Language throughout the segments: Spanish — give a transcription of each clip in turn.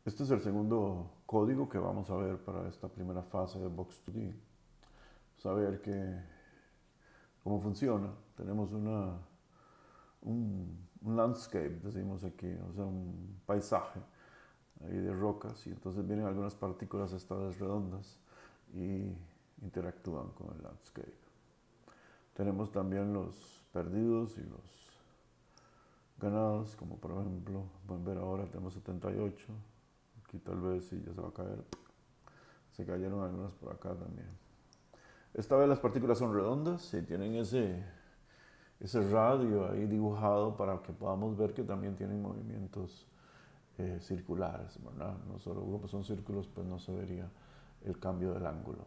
Este es el segundo código que vamos a ver para esta primera fase de Box2D. Saber cómo funciona. Tenemos un landscape, decimos aquí, o sea, un paisaje ahí de rocas, y entonces vienen algunas partículas esta vez redondas y interactúan con el landscape. Tenemos también los perdidos y los ganados, como por ejemplo, pueden ver ahora tenemos 78. Aquí tal vez sí ya se va a caer. Se cayeron algunas por acá también. Esta vez las partículas son redondas y tienen ese radio ahí dibujado para que podamos ver que también tienen movimientos circulares, ¿verdad? No solo como son círculos, pues no se vería el cambio del ángulo.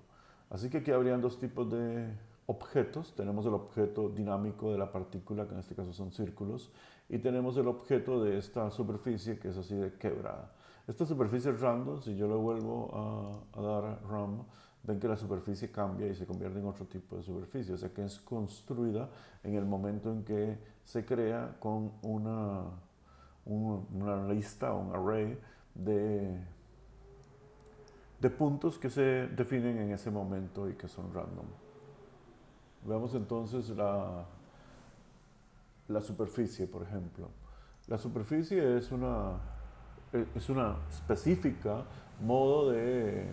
Así que aquí habrían dos tipos de objetos. Tenemos el objeto dinámico de la partícula, que en este caso son círculos, y tenemos el objeto de esta superficie, que es así de quebrada. Esta superficie es random. Si yo le vuelvo a dar RAM, ven que la superficie cambia y se convierte en otro tipo de superficie, o sea que es construida en el momento en que se crea con una lista o un array de puntos que se definen en ese momento y que son random. Veamos entonces la superficie, por ejemplo. La superficie es una específica modo de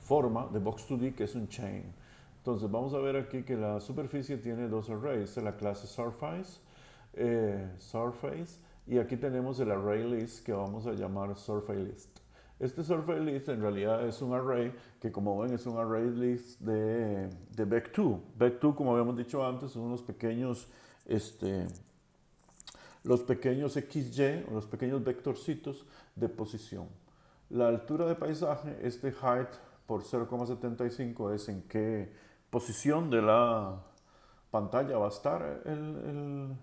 forma de Box2D que es un chain. Entonces vamos a ver aquí que la superficie tiene dos arrays, la clase surface, y aquí tenemos el array list que vamos a llamar surface list. Este surface list en realidad es un array que, como ven, es un array list de vec2. Vec2, como habíamos dicho antes, son los pequeños XY o los pequeños vectorcitos de posición. La altura de paisaje, este height por 0,75 es en qué posición de la pantalla va a estar el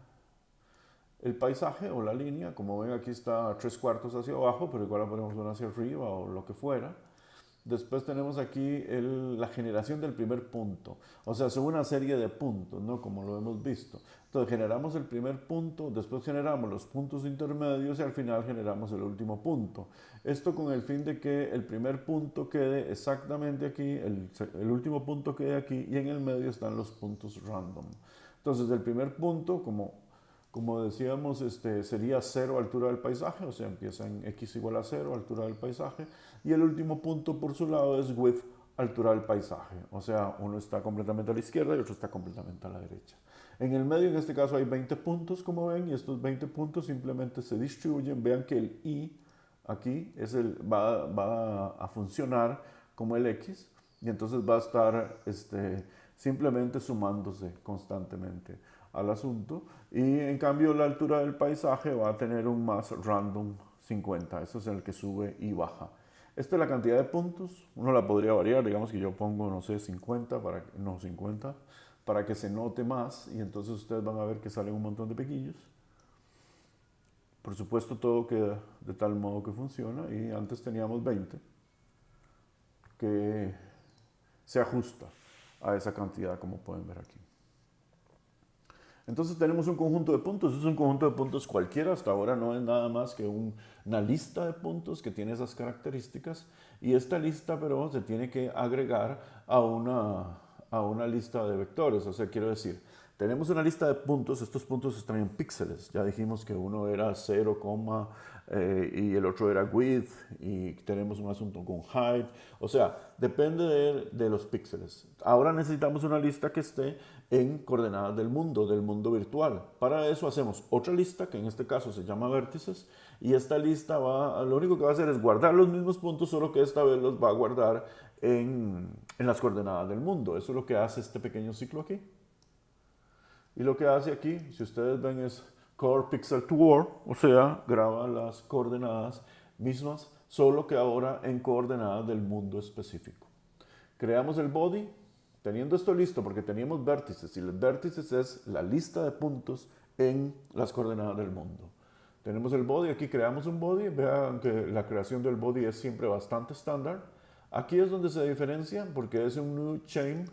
paisaje o la línea. Como ven, aquí está a 3/4 hacia abajo, pero igual la podemos ver hacia arriba o lo que fuera. Después tenemos aquí la generación del primer punto. O sea, son una serie de puntos, ¿no? Como lo hemos visto. Entonces generamos el primer punto, después generamos los puntos intermedios y al final generamos el último punto. Esto con el fin de que el primer punto quede exactamente aquí, el último punto quede aquí y en el medio están los puntos random. Entonces el primer punto, como decíamos, sería 0 altura del paisaje, o sea, empieza en x igual a 0, altura del paisaje, y el último punto por su lado es width, altura del paisaje, o sea, uno está completamente a la izquierda y otro está completamente a la derecha. En el medio, en este caso, hay 20 puntos, como ven, y estos 20 puntos simplemente se distribuyen. Vean que el i aquí va a funcionar como el x, y entonces va a estar simplemente sumándose constantemente al asunto, y en cambio la altura del paisaje va a tener un más random 50, eso es el que sube y baja. Esta es la cantidad de puntos, uno la podría variar, digamos que yo pongo, no sé, 50, 50, para que se note más, y entonces ustedes van a ver que salen un montón de pequeños. Por supuesto todo queda de tal modo que funciona, y antes teníamos 20, que se ajusta a esa cantidad, como pueden ver aquí. Entonces tenemos un conjunto de puntos, es un conjunto de puntos cualquiera, hasta ahora no es nada más que una lista de puntos que tiene esas características, y esta lista pero se tiene que agregar a una lista de vectores, o sea, quiero decir, tenemos una lista de puntos, estos puntos están en píxeles, ya dijimos que uno era 0, y el otro era width, y tenemos un asunto con height, o sea, depende de los píxeles. Ahora necesitamos una lista que esté en coordenadas del mundo virtual. Para eso hacemos otra lista, que en este caso se llama vértices, y esta lista lo único que va a hacer es guardar los mismos puntos, solo que esta vez los va a guardar en las coordenadas del mundo. Eso es lo que hace este pequeño ciclo aquí. Y lo que hace aquí, si ustedes ven, es core pixel to word, o sea, graba las coordenadas mismas, solo que ahora en coordenadas del mundo específico. Creamos el body, teniendo esto listo, porque teníamos vértices, y los vértices es la lista de puntos en las coordenadas del mundo. Tenemos el body, aquí creamos un body, vean que la creación del body es siempre bastante estándar. Aquí es donde se diferencia, porque es un new chain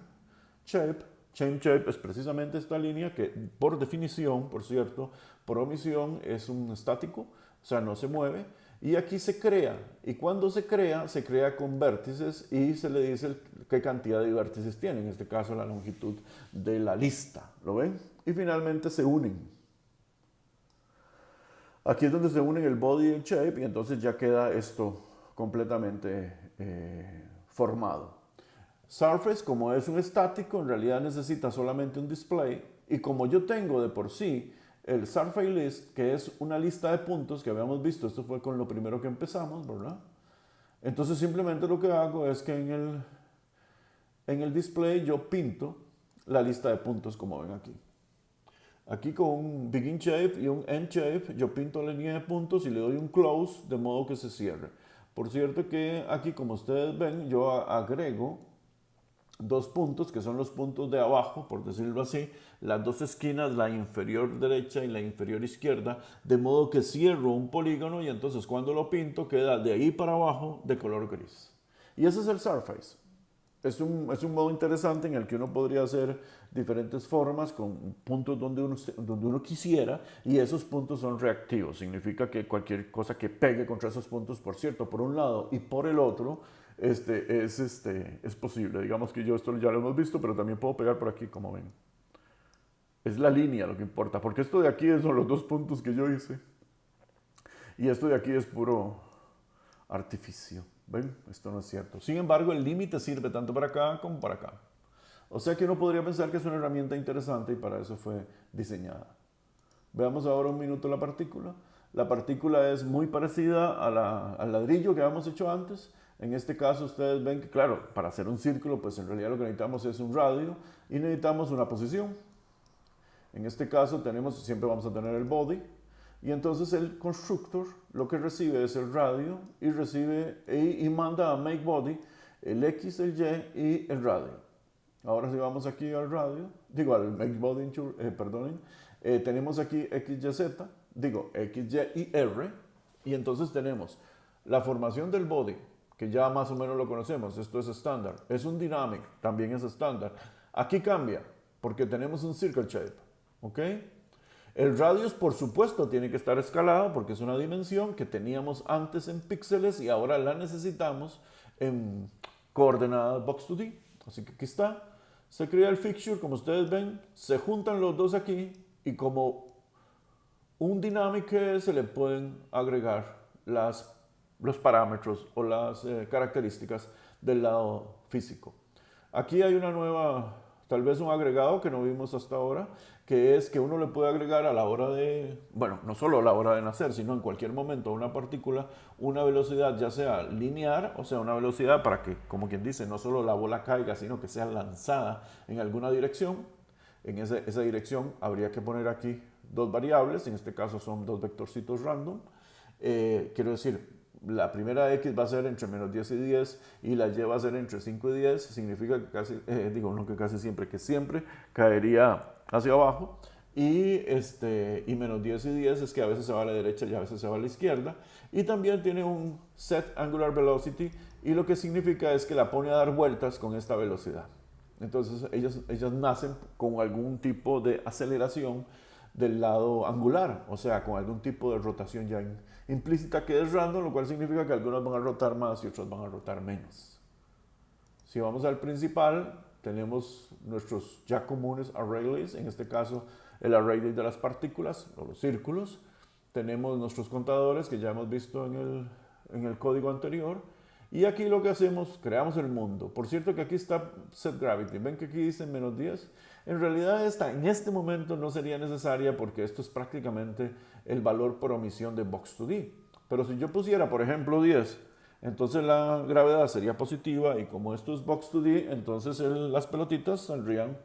shape. Chain shape es precisamente esta línea que, por definición, por cierto, por omisión, es un estático, o sea, no se mueve. Y aquí se crea, y cuando se crea con vértices y se le dice qué cantidad de vértices tiene, en este caso la longitud de la lista, ¿lo ven? Y finalmente se unen. Aquí es donde se unen el body y el shape y entonces ya queda esto completamente formado. Surface, como es un estático, en realidad necesita solamente un display y como yo tengo de por sí el Surface List, que es una lista de puntos que habíamos visto, esto fue con lo primero que empezamos, ¿verdad? Entonces simplemente lo que hago es que en el display yo pinto la lista de puntos como ven aquí. Aquí con un Begin Shape y un End Shape yo pinto la línea de puntos y le doy un Close de modo que se cierre. Por cierto que aquí como ustedes ven yo agrego dos puntos que son los puntos de abajo, por decirlo así, las dos esquinas, la inferior derecha y la inferior izquierda, de modo que cierro un polígono y entonces cuando lo pinto queda de ahí para abajo de color gris. Y ese es el Surface. Es un modo interesante en el que uno podría hacer diferentes formas con puntos donde uno quisiera y esos puntos son reactivos. Significa que cualquier cosa que pegue contra esos puntos, por cierto, por un lado y por el otro, es posible. Digamos que yo esto ya lo hemos visto, pero también puedo pegar por aquí, como ven. Es la línea lo que importa, porque esto de aquí son los dos puntos que yo hice. Y esto de aquí es puro artificio. ¿Ven? Esto no es cierto. Sin embargo, el límite sirve tanto para acá como para acá. O sea que uno podría pensar que es una herramienta interesante y para eso fue diseñada. Veamos ahora un minuto la partícula. La partícula es muy parecida al ladrillo que habíamos hecho antes. En este caso ustedes ven que, claro, para hacer un círculo, pues en realidad lo que necesitamos es un radio y necesitamos una posición. En este caso siempre vamos a tener el body. Y entonces el constructor lo que recibe es el radio y y manda a make body el X, el Y y el radio. Ahora si vamos aquí al radio, digo al make body, perdonen, tenemos aquí X, Y, Z, digo X, Y y R. Y entonces tenemos la formación del body, que ya más o menos lo conocemos, esto es estándar. Es un dynamic, también es estándar. Aquí cambia, porque tenemos un circle shape, ¿ok? El radius, por supuesto, tiene que estar escalado porque es una dimensión que teníamos antes en píxeles y ahora la necesitamos en coordenadas box2d. Así que aquí está. Se crea el fixture, como ustedes ven, se juntan los dos aquí y como un dynamic que se le pueden agregar los parámetros o las características del lado físico. Aquí hay una nueva, tal vez un agregado que no vimos hasta ahora, que es que uno le puede agregar a la hora de, bueno, no solo a la hora de nacer, sino en cualquier momento a una partícula, una velocidad ya sea lineal, o sea, una velocidad para que, como quien dice, no solo la bola caiga, sino que sea lanzada en alguna dirección. En esa dirección habría que poner aquí dos variables, en este caso son dos vectorcitos random. Quiero decir, la primera X va a ser entre menos 10 y 10 y la Y va a ser entre 5 y 10, significa que casi, no que casi siempre, que siempre caería hacia abajo y menos 10 y 10 es que a veces se va a la derecha y a veces se va a la izquierda y también tiene un set angular velocity y lo que significa es que la pone a dar vueltas con esta velocidad. Entonces ellas nacen con algún tipo de aceleración del lado angular, o sea, con algún tipo de rotación ya implícita que es random, lo cual significa que algunos van a rotar más y otros van a rotar menos. Si vamos al principal, tenemos nuestros ya comunes arrays, en este caso el array de las partículas o los círculos. Tenemos nuestros contadores que ya hemos visto en el código anterior. Y aquí lo que hacemos, creamos el mundo. Por cierto que aquí está set gravity. ¿Ven que aquí dice menos 10? En realidad esta en este momento no sería necesaria porque esto es prácticamente el valor por omisión de box2d. Pero si yo pusiera, por ejemplo, 10, entonces la gravedad sería positiva y como esto es box2d, entonces las pelotitas saldrían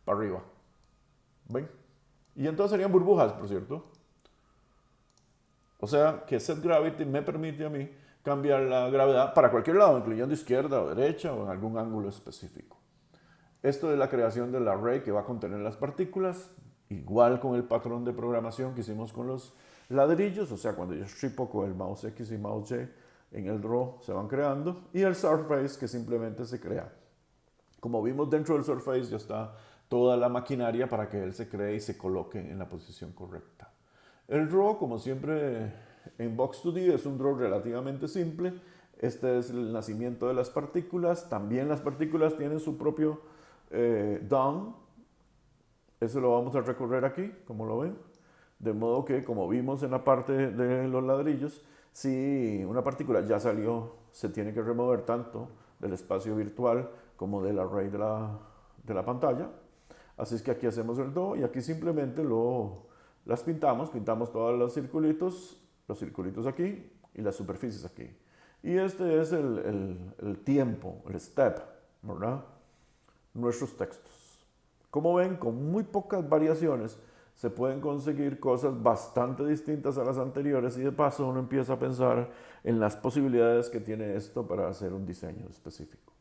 para arriba. ¿Ven? Y entonces serían burbujas, por cierto. O sea que set gravity me permite a mí cambiar la gravedad para cualquier lado, incluyendo izquierda o derecha o en algún ángulo específico. Esto es la creación del array que va a contener las partículas, igual con el patrón de programación que hicimos con los ladrillos, o sea, cuando yo stripo con el mouse X y mouse Y en el draw se van creando, y el surface que simplemente se crea. Como vimos dentro del surface ya está toda la maquinaria para que él se cree y se coloque en la posición correcta. El draw, como siempre En Box2D es un draw relativamente simple. Este es el nacimiento de las partículas. También las partículas tienen su propio DOM. Eso lo vamos a recorrer aquí, como lo ven. De modo que, como vimos en la parte de los ladrillos, si una partícula ya salió, se tiene que remover tanto del espacio virtual como del array de la pantalla. Así es que aquí hacemos el do y aquí simplemente las pintamos todos los circulitos aquí y las superficies aquí. Y este es el tiempo, el step, ¿verdad? Nuestros textos. Como ven, con muy pocas variaciones se pueden conseguir cosas bastante distintas a las anteriores y de paso uno empieza a pensar en las posibilidades que tiene esto para hacer un diseño específico.